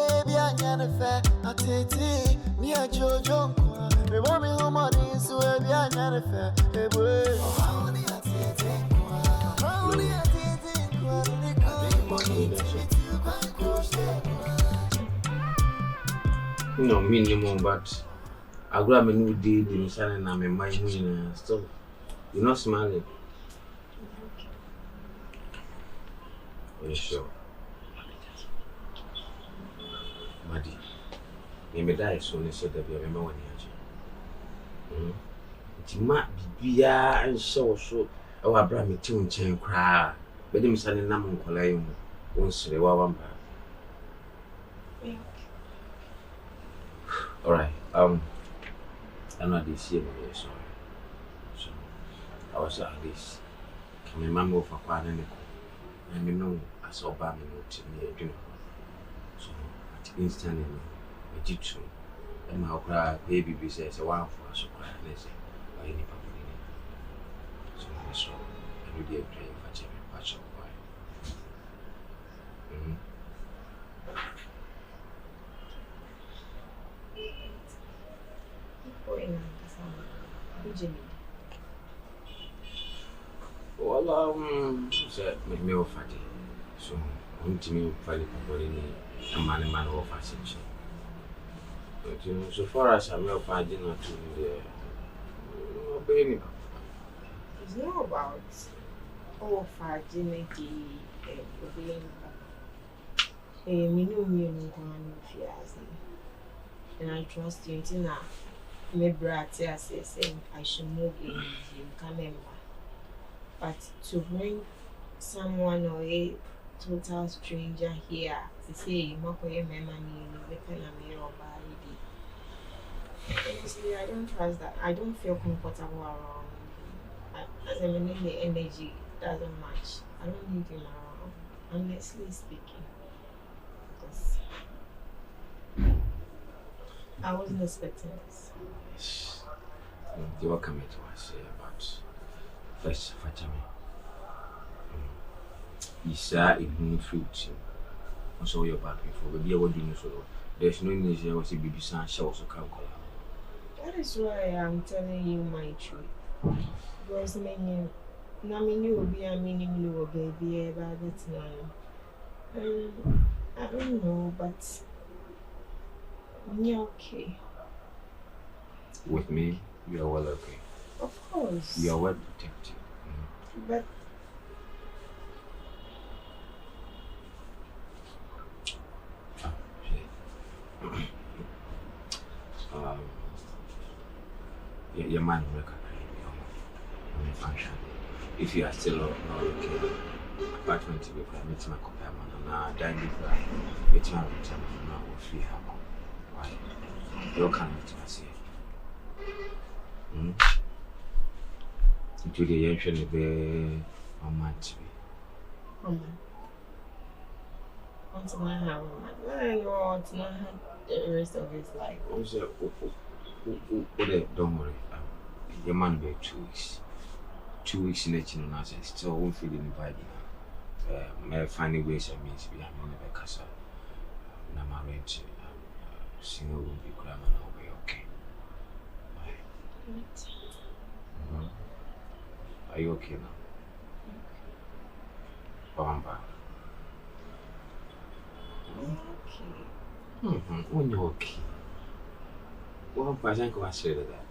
baby, I never fair. I take me a Jojo. Me want me home on this, so baby, I never fair. Hey, boy. No, minimum, but I grab a new deed in Shannon and I'm in my winner. So, you're not smiling. Are you sure? Maddie, maybe die soon, so that we have a more energy. It might be and so. Our brother, me too, chain cry. But him sending Namun Collium once they were one. Alright, I'm not this year, sorry. So, I was at this. Can my mom over for quite an I know I saw Bammy to me, you know. So, at instantly, I did so. And my cry, baby, says a while for us to cry, and I say, by any public. So, I saw every day playing for Jimmy Patch of Wine. Well, said me of fatty. So, I'm to me, Fatty, a man of fashion. But you know, so far as I'm not finding not to obey me. It's not about finding obeying. Me know me no one fears, and I trust you until now. Me brat saying I should move in Canada. But to bring someone or a total stranger here to say you must pay my money, you can me or buy it. Honestly, I don't trust that. I don't feel comfortable around. As I mean, the energy doesn't match. I don't need him around, honestly speaking. Because I wasn't expecting this. You are coming to us about first Fatima. Is a new fruit. Also, your back before we are doing so. There's no need to say baby son shall also come. That is why I'm telling you my truth. Because many, you will be a minimum little baby about that time. I don't know, but you're okay. With me, you are well okay. Of course. You are well protected. But your man will function. If you are still not okay, apartment to be meeting my companion and now dying before meeting my return now will free her. Why? You can't meet my say. Into the young shall be a man to be. Once my house, I know to not have the rest of his life. Don't worry. Your man be 2 weeks. 2 weeks in it, you know, I still won't feel any vibe. May finding ways I mean to be having a casa. Now my rent, single will be grammar now be okay. Are you okay now? Bamba. Okay. When you're okay. Well, I think I said that.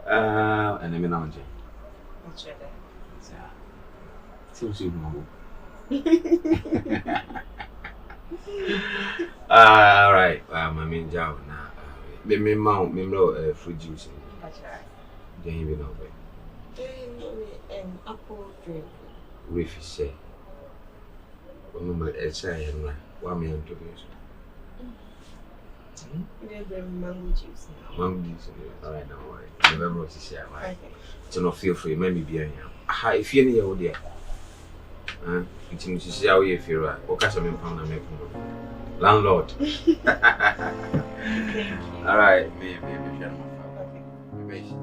And I'm in on Jim. What's your name? Seems you know. All right. My main job now. Me mount me no fruit juice. That's right. Then you know and apple drink. If you say, remember, it's a what me and to Mango juice. Mango juice. All right, don't worry. Never brought to share. Right? So no feel free. Maybe be here. If you need your dear. It's in to see how you feel. Right? Or catch a man pound and make landlord. All right, maybe share my father. Maybe.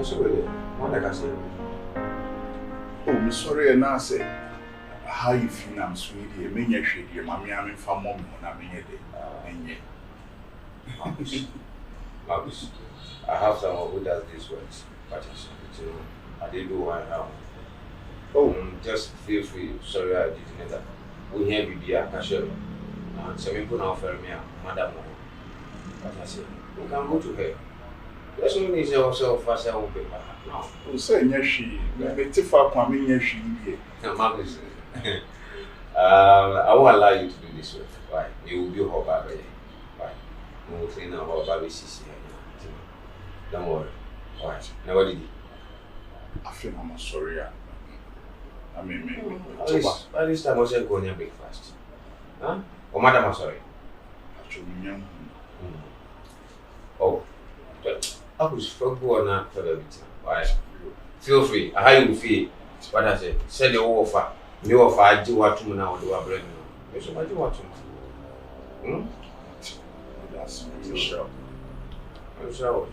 sorry. What like I say? Oh, I'm sorry, and I say, how you feel I'm sweet here, me, your shade, your mammy, I'm in for mom, and I'm in here. Marcus, I have someone who does these works, but I didn't do one now. Oh, just feel free. Sorry, I didn't know that. We have Vivian, Cashier. So we put out for me, Madam. But I said, we can go to her. There's no need to also fast out paper. Oh, say, yes, she, it's a far coming, yes, she, Marcus, I won't allow you to do this work. Why? You will be her baby. Why? We will clean up our baby CC. Don't worry. Why? Now, what did you? I feel I'm sorry. I mean, at least I wasn't going to breakfast. Huh? Oh, Madam, I'm sorry. Actually, oh, I was forgotten that for the meeting. Why? Feel free. How you feel? What I say? Send the offer. You offer, I do what to now do a bread. You should do what to. That's sure. I'm sure.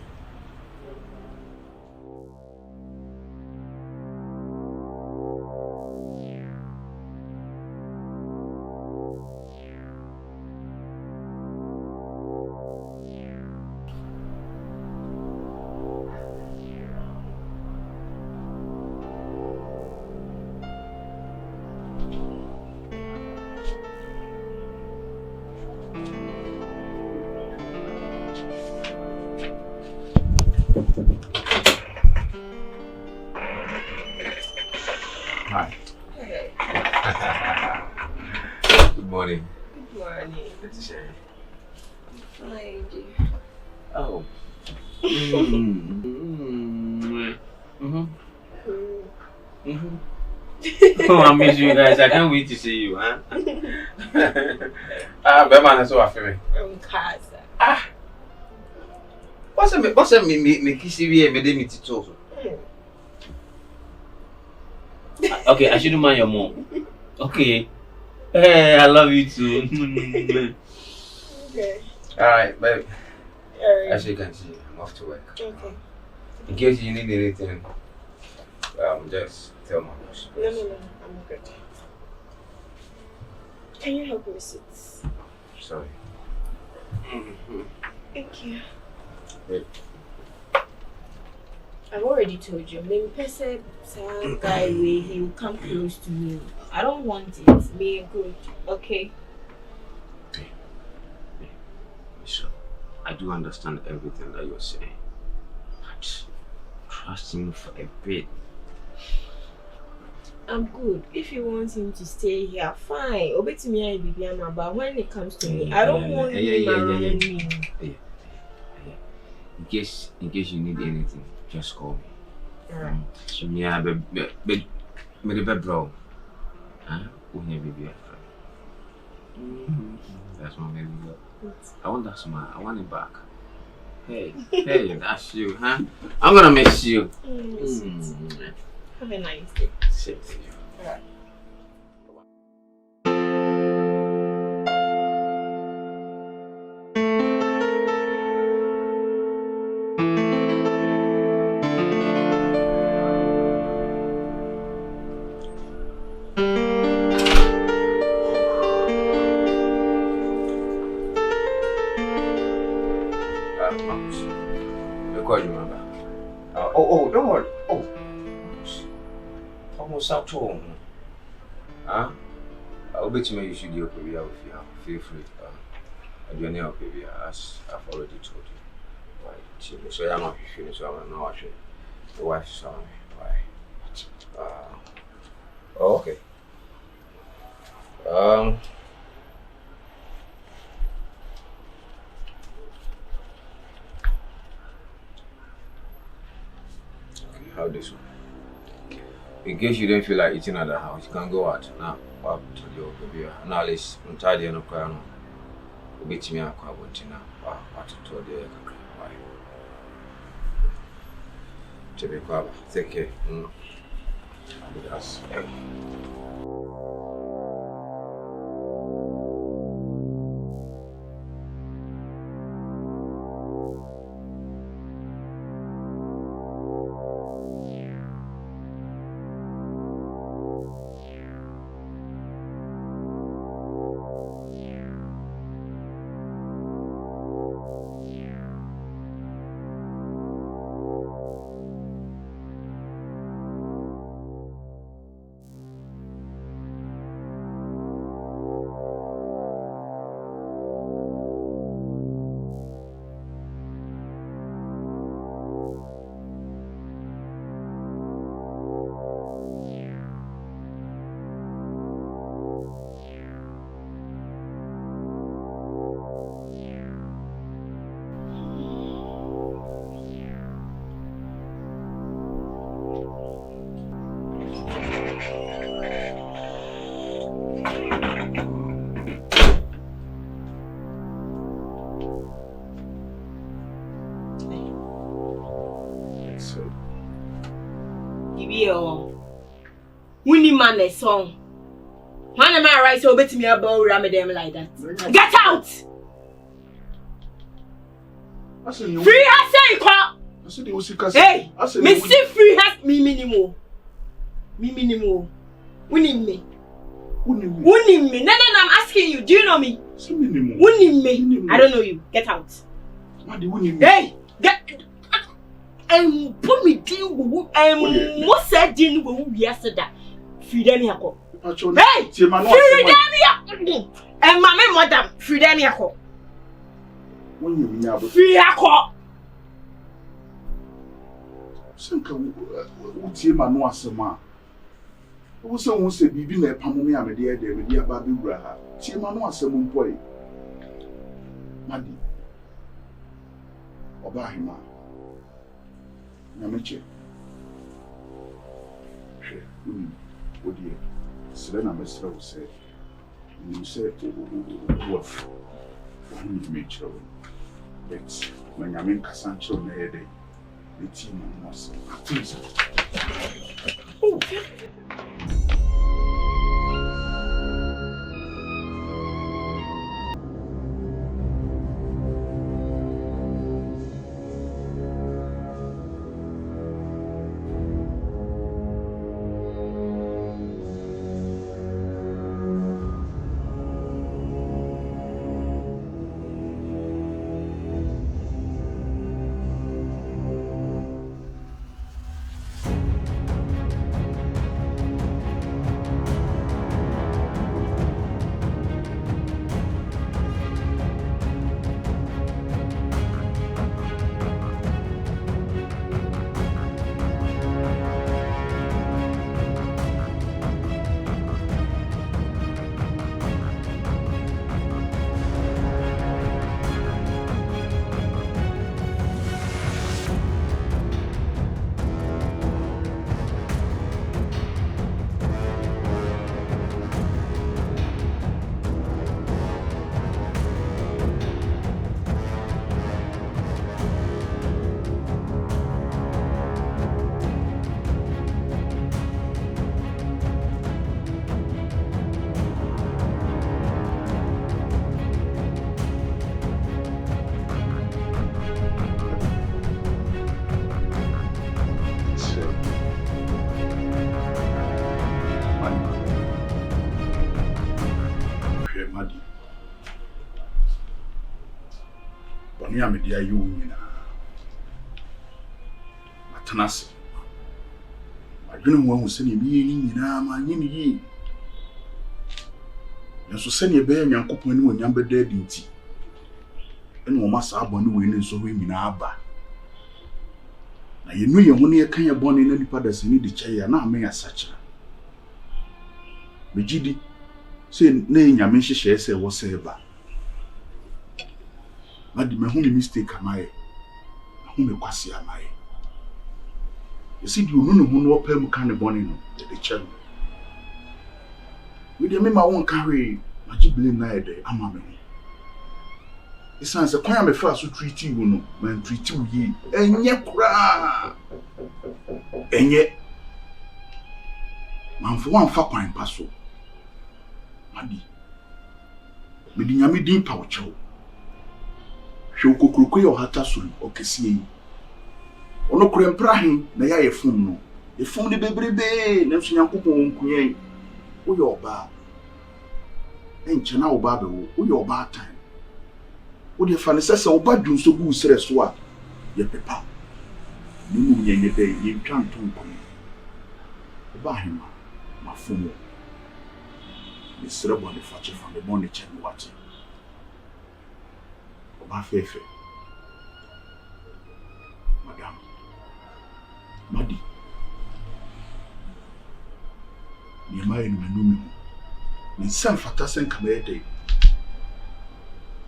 Hi. Hey. Good morning. Good morning. Good to see you. Fine, dear. Oh. Oh, I miss you guys. I can't wait to see you, huh? Bema, that's what I feel. Casa. What's a me kissy me me tito? Okay, I shouldn't mind your mom. Okay. Hey, I love you too. Okay. Alright, babe. Alright. As you can see, I'm off to work. Okay. In case you need anything, just tell my boss. No, I'm good. Can you help me sit? Sorry. Thank you. Wait. I've already told you. Maybe person guy way he will come close to me. I don't want it. Me good. Okay. So, I do understand everything that you're saying, but trust me for a bit. I'm good. If you want him to stay here, fine. Obey to me and Vivian, but when it comes to me, I don't want him around me. In case you need anything, just call me. Alright. So me I be the bro. Huh? When you be that's my baby girl. I want that smile. I want it back. Hey, that's you, huh? I'm gonna miss you. Have a nice day. Same to you. Alright. Oh, don't worry. Oh, almost at home. Huh? I'll bet you should do baby. Feel free. I do any help, baby, as I've already told you. Why? So I'm not feeling so I'm not actually. The wife saw me. Why? Oh, okay. How this one? In case you don't feel like eating at the house, you can go out now. What to your baby? Now let's untie the crown. Beat me up. I want to now. What to tell the why? To be quiet. Take care. Yes. yo. Winnie man a song. When am I right so bet me about Ramadan like that? Get out! Free has say call. Hey, me see free has me minimum. Me minimum. Winnie me. Winnie me. No, I'm asking you. Do you know me? Winnie me. I don't know you. Get out. Hey, get. Put me deal with what said deal with yesterday. Freedom yako. Hey, freedom yako. And my madam, freedom yako. Free yako. Sanka utie manu asema. Wo se won se bibi na epamo me amede e de me aba be wura ha. Tie manu asema mpo yi. Madi. Oba hima. Na meche. She, odi. Sire na mesra wo se. Ni se wof. Wani me chiro. Bet, manyame nkasa chiro na ye de. The team was please. Oh. Ya me dia yu nyina atanase adwene mu ahu se ne bi ni nyina ma nyini yi nso se ne be Nyankopon ani wonyam beda adinti ene wo masa abone we ne nso we nyina aba na yenu ye ho ne ye kan ye bone na nipa da se ni di kye ya na ame ya sacha megidi se ne nyame hyehyɛ se wo se ba Maddie, me home mistake amaye. Home kwasi amaye. You see, you no who pay kind of bonny no, the channel. We dey me my own carry, my blame na de amame. It sounds a choir me first to treat you no, man treat you ye. Enye kura. Enye. Man for one fa kwan paso. Maddie. Me di nyame din pa wo chew. Shokokroko yo hata suru okesie yi ono kurempra hin na ya yefum no yefum de bebrebe na nso Nyankopon nkunyen wo yo ba enche na wo ba be wo yo ba time wo de fa ne sese wo ba dun so bu sere so a ye pepa ni mu nyenye de ye twanto nkon wo ba hin ma fumo ni sere bo ne fa che fa me bo ne che ni wate Oba fefe. Madam. Maddie. Ni mai ni manumi. Ni san fata sen kama day.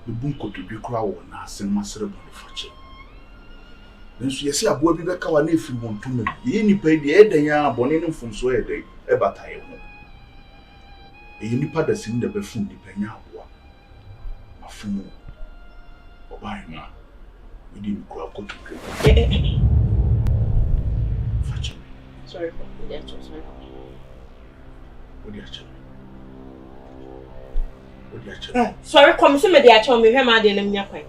Ni bunko to bi kura wo na sen masere bo ni fache. Nso yesi abo bi beka wa na efiri wontum. Yi nipa di edan ya abone ne mfumso edan e bataye ho. Yi nipa da sin da befun nipa nya abo. Afumu. Oba ina. We didn't go up to fache. Sorry for the actual. Sorry, come see me the actual me hema de na kwan.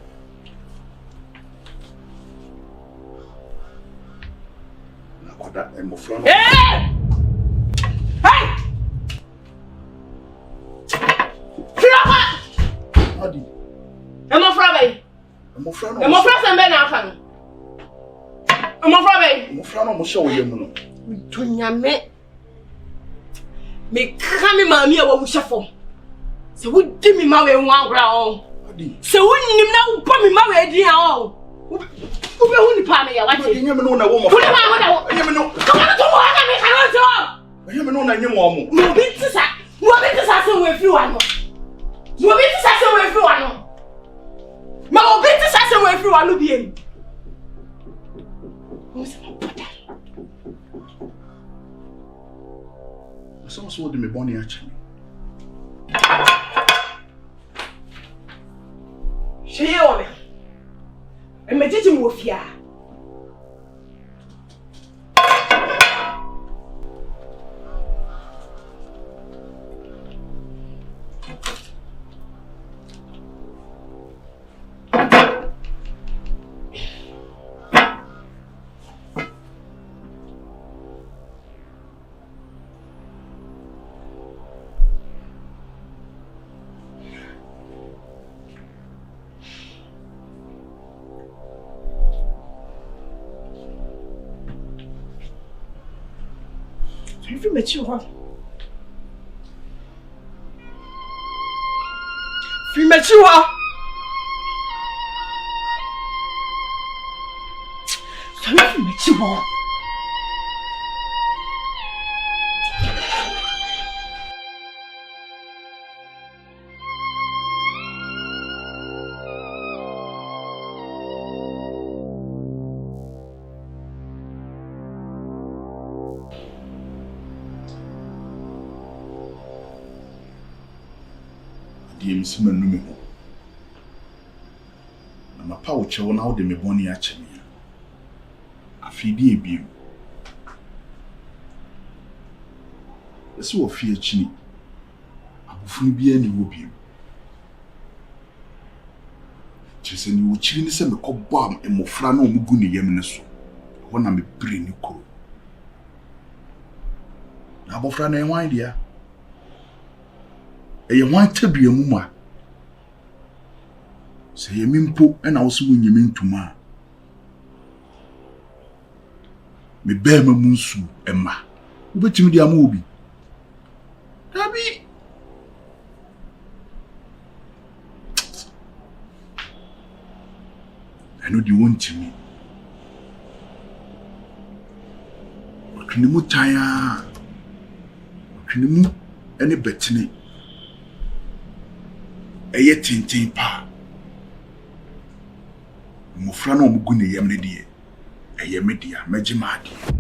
Na koda e mofra no. Hey! Flora! Maddie. E mofra bay. E mofra no. E mofra se be na aka no. E mofra bay. Mofra no mo hye wo yam no. To nyame. Me kame mami e wo hyefo. Se wo di mi ma we nwa agora o. Se wo nim na wo pa mi ma we di a o. Wo be hu ni pa me ya wache. Nyame no na wo mo. Wo na wo na wo. Nyame no. Ko na to wo na me ka no to. Nyame no na nyem wo mo. Mo bi ti sa se we fi wa no. Mo bi ti sa se we fi wa no. Ma wo bi ti sa se we fi wa no bi em. Wo se mo pata. So wo de me boni a chemi. Sheye wo me. E me titi mo fia. Fi me chi ho. Fi me chi ho. Fi me chi ho. Msi manu me ho. Na mapa wo chewo na wo de me boni a chemi. Afidi ebiem. Ese wo fie chini. Abufunu bia ni wo biem. Chese ni wo chiri ni se me kobbo am emofra na omugu ne yam ne so. Ho na me bre ni koro. Na abofra na enwan dia. Eye wan tabia mu ma. Se ye mimpo na wo so wonyeme ntuma. Me ba ma mu nsu emma. Wo betimi dia ma obi. Tabi. Eno di wontimi. Otwene mu taya. Otwene mu ene betene. Eye tintin pa. Mofra no omugu ne yam ne die. Eye media, megye Maddie.